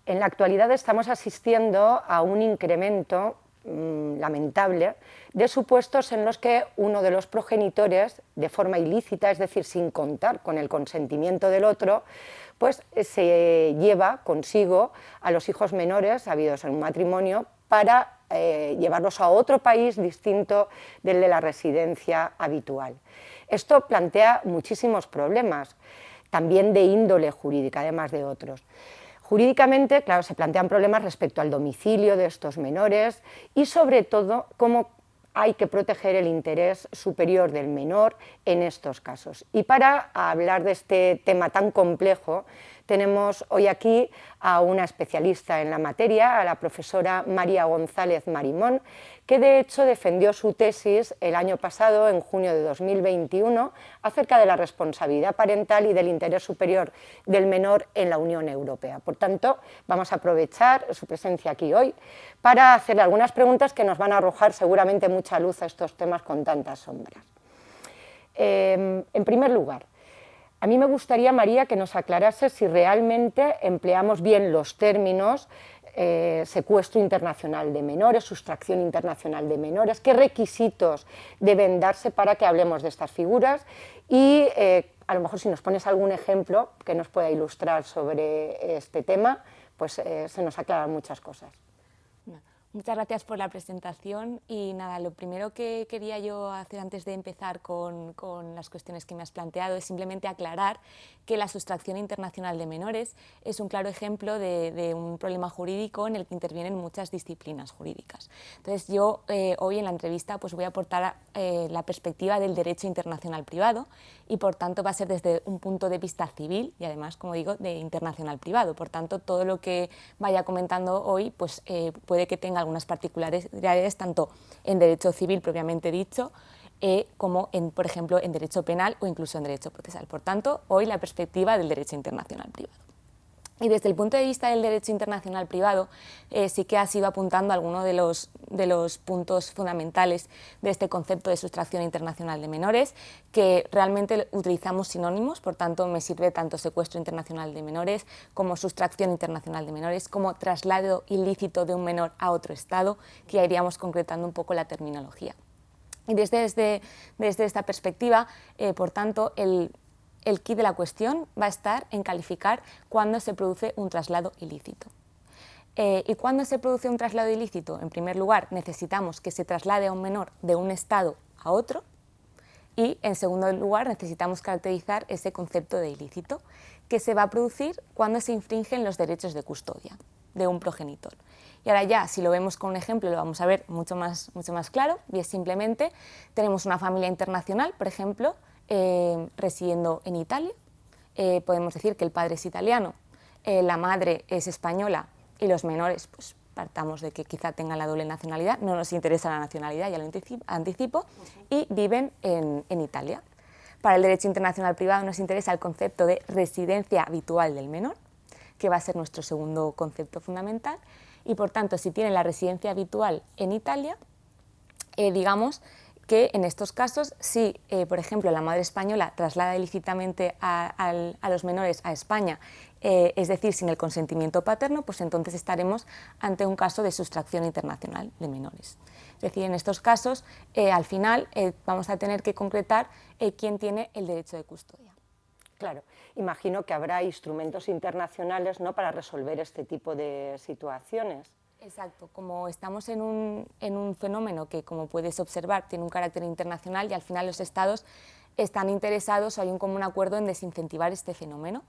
En la actualidad estamos asistiendo a un incremento lamentable de supuestos en los que uno de los progenitores, de forma ilícita, es decir, sin contar con el consentimiento del otro, pues se lleva consigo a los hijos menores habidos en un matrimonio para llevarlos a otro país distinto del de la residencia habitual. Esto plantea muchísimos problemas, también de índole jurídica, además de otros. Jurídicamente, claro, se plantean problemas respecto al domicilio de estos menores y, sobre todo, cómo hay que proteger el interés superior del menor en estos casos. Y para hablar de este tema tan complejo, tenemos hoy aquí a una especialista en la materia, a la profesora María González Marimón, que de hecho defendió su tesis el año pasado, en junio de 2021, acerca de la responsabilidad parental y del interés superior del menor en la Unión Europea. Por tanto, vamos a aprovechar su presencia aquí hoy para hacerle algunas preguntas que nos van a arrojar seguramente mucha luz a estos temas con tantas sombras. En primer lugar, a mí me gustaría, María, que nos aclarase si realmente empleamos bien los términos secuestro internacional de menores, sustracción internacional de menores, qué requisitos deben darse para que hablemos de estas figuras y a lo mejor si nos pones algún ejemplo que nos pueda ilustrar sobre este tema, pues se nos aclaran muchas cosas. Muchas gracias por la presentación y nada, lo primero que quería yo hacer antes de empezar con las cuestiones que me has planteado es simplemente aclarar que la sustracción internacional de menores es un claro ejemplo de un problema jurídico en el que intervienen muchas disciplinas jurídicas. Entonces yo hoy en la entrevista pues voy a aportar la perspectiva del derecho internacional privado y por tanto va a ser desde un punto de vista civil y además, como digo, de internacional privado. Por tanto, todo lo que vaya comentando hoy pues, puede que tenga algunas particularidades tanto en derecho civil propiamente dicho como, por ejemplo, en derecho penal o incluso en derecho procesal. Por tanto, hoy la perspectiva del derecho internacional privado. Y desde el punto de vista del derecho internacional privado, sí que has ido apuntando algunos de los puntos fundamentales de este concepto de sustracción internacional de menores, que realmente utilizamos sinónimos, por tanto me sirve tanto secuestro internacional de menores como sustracción internacional de menores, como traslado ilícito de un menor a otro estado, que ya iríamos concretando un poco la terminología. Y desde esta perspectiva, por tanto, el quid de la cuestión va a estar en calificar cuándo se produce un traslado ilícito. ¿Y cuándo se produce un traslado ilícito? En primer lugar, necesitamos que se traslade a un menor de un estado a otro y, en segundo lugar, necesitamos caracterizar ese concepto de ilícito, que se va a producir cuando se infringen los derechos de custodia de un progenitor. Y ahora ya, si lo vemos con un ejemplo, lo vamos a ver mucho más claro, y es simplemente, tenemos una familia internacional, por ejemplo, residiendo en Italia, podemos decir que el padre es italiano, la madre es española y los menores, pues partamos de que quizá tengan la doble nacionalidad, no nos interesa la nacionalidad, ya lo anticipo, y viven en Italia. Para el derecho internacional privado nos interesa el concepto de residencia habitual del menor, que va a ser nuestro segundo concepto fundamental, y por tanto, si tienen la residencia habitual en Italia, digamos que en estos casos, si por ejemplo la madre española traslada ilícitamente a los menores a España, es decir, sin el consentimiento paterno, pues entonces estaremos ante un caso de sustracción internacional de menores. Es decir, en estos casos, al final vamos a tener que concretar quién tiene el derecho de custodia. Claro, imagino que habrá instrumentos internacionales, ¿no?, para resolver este tipo de situaciones. Exacto, como estamos en un fenómeno que, como puedes observar, tiene un carácter internacional y al final los estados están interesados o hay un común acuerdo en desincentivar este fenómeno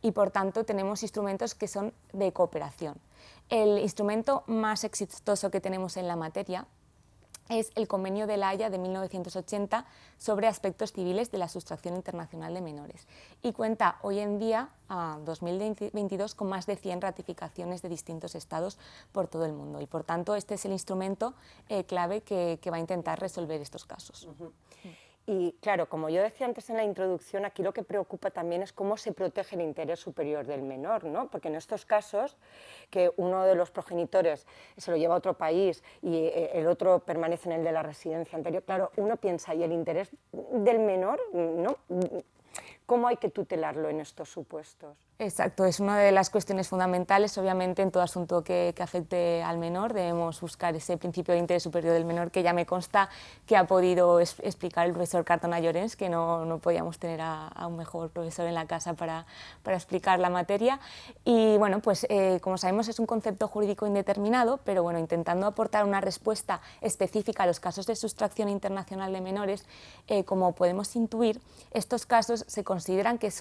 y por tanto tenemos instrumentos que son de cooperación. El instrumento más exitoso que tenemos en la materia es el Convenio de La Haya de 1980 sobre aspectos civiles de la sustracción internacional de menores y cuenta hoy en día, a 2022, con más de 100 ratificaciones de distintos estados por todo el mundo y por tanto este es el instrumento clave que va a intentar resolver estos casos. Y claro, como yo decía antes en la introducción, aquí lo que preocupa también es cómo se protege el interés superior del menor, ¿no? Porque en estos casos, que uno de los progenitores se lo lleva a otro país y el otro permanece en el de la residencia anterior, claro, uno piensa, ¿y el interés del menor, no? ¿Cómo hay que tutelarlo en estos supuestos? Exacto, es una de las cuestiones fundamentales. Obviamente, en todo asunto que afecte al menor debemos buscar ese principio de interés superior del menor, que ya me consta que ha podido explicar el profesor Cartona Llorens, que no podíamos tener a un mejor profesor en la casa para explicar la materia. Y bueno, pues como sabemos es un concepto jurídico indeterminado, pero bueno, intentando aportar una respuesta específica a los casos de sustracción internacional de menores, como podemos intuir, estos casos se consideran que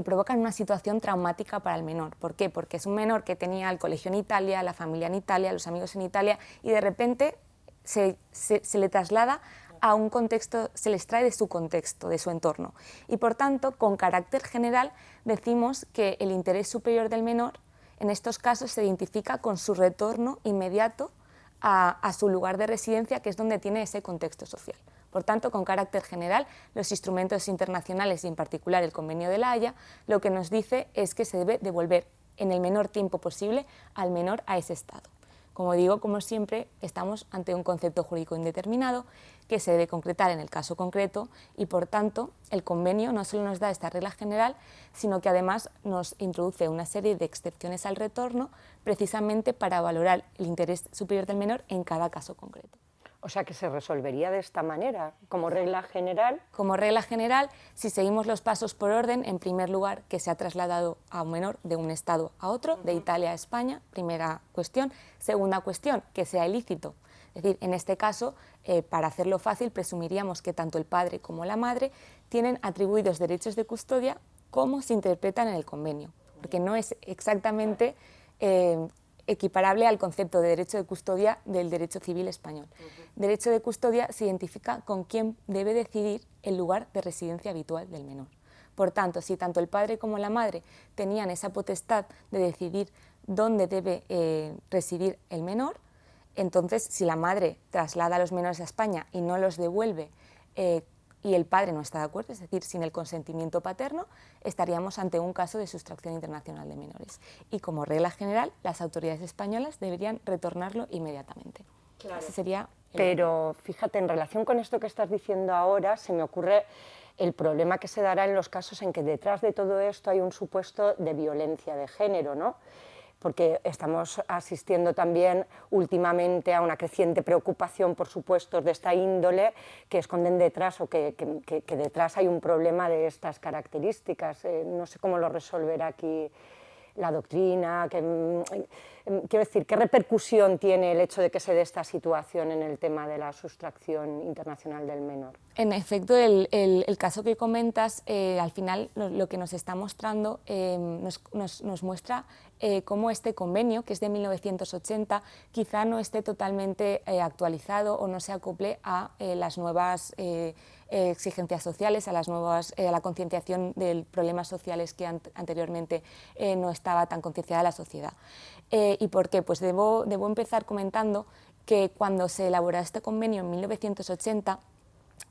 provocan una situación traumática para el menor. ¿Por qué? Porque es un menor que tenía el colegio en Italia, la familia en Italia, los amigos en Italia, y de repente se le traslada a un contexto, se le extrae de su contexto, de su entorno. Y por tanto, con carácter general, decimos que el interés superior del menor en estos casos se identifica con su retorno inmediato a su lugar de residencia, que es donde tiene ese contexto social. Por tanto, con carácter general, los instrumentos internacionales y en particular el Convenio de La Haya, lo que nos dice es que se debe devolver en el menor tiempo posible al menor a ese estado. Como digo, como siempre, estamos ante un concepto jurídico indeterminado que se debe concretar en el caso concreto y, por tanto, el convenio no solo nos da esta regla general, sino que además nos introduce una serie de excepciones al retorno precisamente para valorar el interés superior del menor en cada caso concreto. O sea, que se resolvería de esta manera, como regla general. Como regla general, si seguimos los pasos por orden, en primer lugar, que se ha trasladado a un menor de un estado a otro, de Italia a España, primera cuestión. Segunda cuestión, que sea ilícito. Es decir, en este caso, para hacerlo fácil, presumiríamos que tanto el padre como la madre tienen atribuidos derechos de custodia como se interpretan en el convenio, porque no es exactamente equiparable al concepto de derecho de custodia del derecho civil español. Derecho de custodia se identifica con quién debe decidir el lugar de residencia habitual del menor. Por tanto, si tanto el padre como la madre tenían esa potestad de decidir dónde debe residir el menor, entonces si la madre traslada a los menores a España y no los devuelve y el padre no está de acuerdo, es decir, sin el consentimiento paterno, estaríamos ante un caso de sustracción internacional de menores. Y como regla general, las autoridades españolas deberían retornarlo inmediatamente. Claro. Ese sería Pero fíjate, en relación con esto que estás diciendo ahora, se me ocurre el problema que se dará en los casos en que detrás de todo esto hay un supuesto de violencia de género, ¿no? Porque estamos asistiendo también últimamente a una creciente preocupación por supuestos de esta índole que esconden detrás o que detrás hay un problema de estas características. No sé cómo lo resolverá aquí la doctrina, quiero decir, ¿qué repercusión tiene el hecho de que se dé esta situación en el tema de la sustracción internacional del menor? En efecto, el caso que comentas, al final lo que nos está mostrando nos muestra cómo este convenio, que es de 1980, quizá no esté totalmente actualizado o no se acople a las nuevas exigencias sociales, a la concienciación de problemas sociales que anteriormente no estaba tan concienciada la sociedad. ¿Y por qué? Pues debo empezar comentando que cuando se elaboró este convenio en 1980,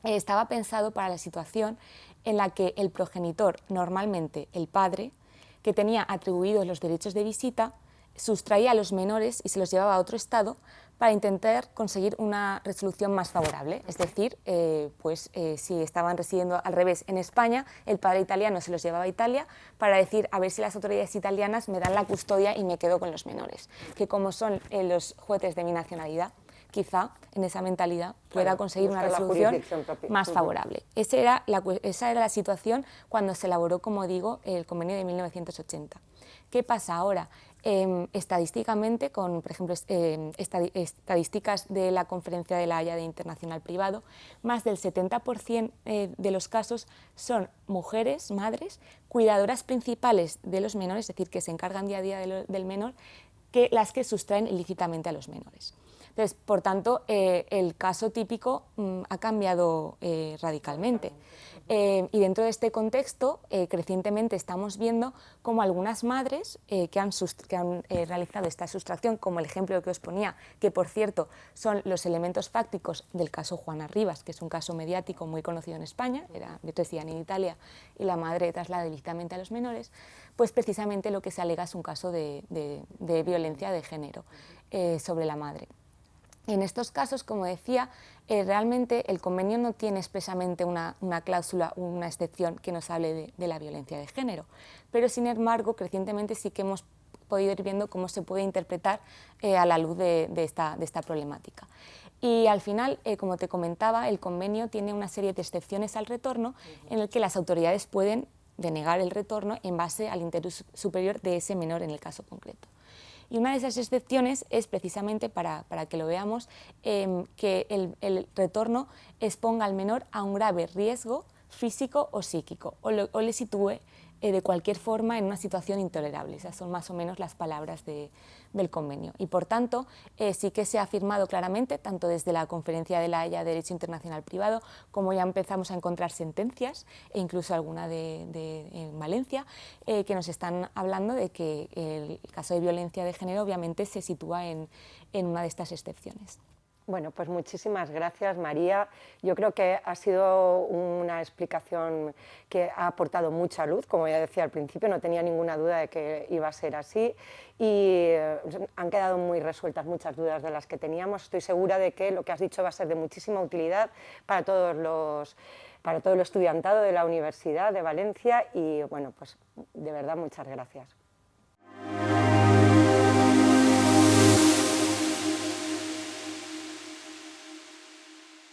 estaba pensado para la situación en la que el progenitor, normalmente el padre, que tenía atribuidos los derechos de visita, sustraía a los menores y se los llevaba a otro estado para intentar conseguir una resolución más favorable. Es decir, si estaban residiendo al revés en España, el padre italiano se los llevaba a Italia para decir a ver si las autoridades italianas me dan la custodia y me quedo con los menores, que como son los jueces de mi nacionalidad, quizá en esa mentalidad pueda conseguir una resolución más favorable. Esa era la situación cuando se elaboró, como digo, el convenio de 1980. ¿Qué pasa ahora? Estadísticamente, con, por ejemplo, estadísticas de la Conferencia de La Haya de Internacional Privado, más del 70% de los casos son mujeres, madres, cuidadoras principales de los menores, es decir, que se encargan día a día del menor, que las que sustraen ilícitamente a los menores. Entonces, por tanto, el caso típico ha cambiado radicalmente. Y dentro de este contexto, crecientemente estamos viendo cómo algunas madres que han realizado esta sustracción, como el ejemplo que os ponía, que por cierto son los elementos fácticos del caso Juana Rivas, que es un caso mediático muy conocido en España, residían en Italia y la madre traslada ilícitamente a los menores, pues precisamente lo que se alega es un caso de violencia de género sobre la madre. En estos casos, como decía, realmente el convenio no tiene expresamente una cláusula o una excepción que nos hable de la violencia de género, pero sin embargo, crecientemente sí que hemos podido ir viendo cómo se puede interpretar a la luz de esta problemática. Y al final, como te comentaba, el convenio tiene una serie de excepciones al retorno en el que las autoridades pueden denegar el retorno en base al interés superior de ese menor en el caso concreto. Y una de esas excepciones es precisamente, para que lo veamos, que el retorno exponga al menor a un grave riesgo físico o psíquico, o le sitúe de cualquier forma en una situación intolerable. Esas son más o menos las palabras del convenio. Y por tanto, sí que se ha afirmado claramente, tanto desde la Conferencia de La Haya de Derecho Internacional Privado, como ya empezamos a encontrar sentencias, e incluso alguna en Valencia, que nos están hablando de que el caso de violencia de género obviamente se sitúa en una de estas excepciones. Bueno, pues muchísimas gracias, María. Yo creo que ha sido una explicación que ha aportado mucha luz, como ya decía al principio, no tenía ninguna duda de que iba a ser así y han quedado muy resueltas muchas dudas de las que teníamos. Estoy segura de que lo que has dicho va a ser de muchísima utilidad para todo el estudiantado de la Universidad de Valencia y, bueno, pues de verdad muchas gracias.